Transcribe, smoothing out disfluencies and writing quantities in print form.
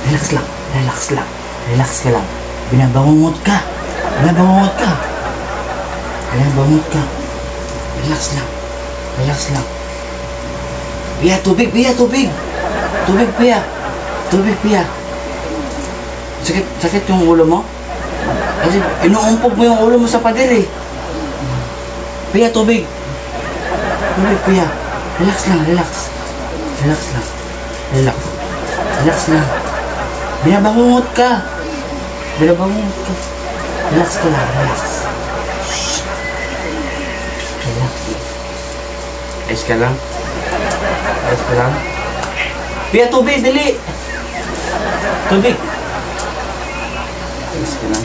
Relax lang. Relax lang. Relax ka lang. Binabangungot ka. Binabangungot ka. Binabangungot ka. Relax lang. Relax lang. Pia, tubig, Pia, tubig. Tubig, Pia. Tubig, Pia. Sakit yung ulo mo? Kasi inuumpog mo yung ulo mo sa pader eh. Pia, tubig. Tubig, Pia. Relax lang, relax. Relax lang. Relax. Relax lang. Binabangungot ka. Binabangungot ka. Relax ka lang, relax. Relax. Ayos ka lang. Ayos ka lang. Pia, tubig, dali. Tubig. Ayos ka lang.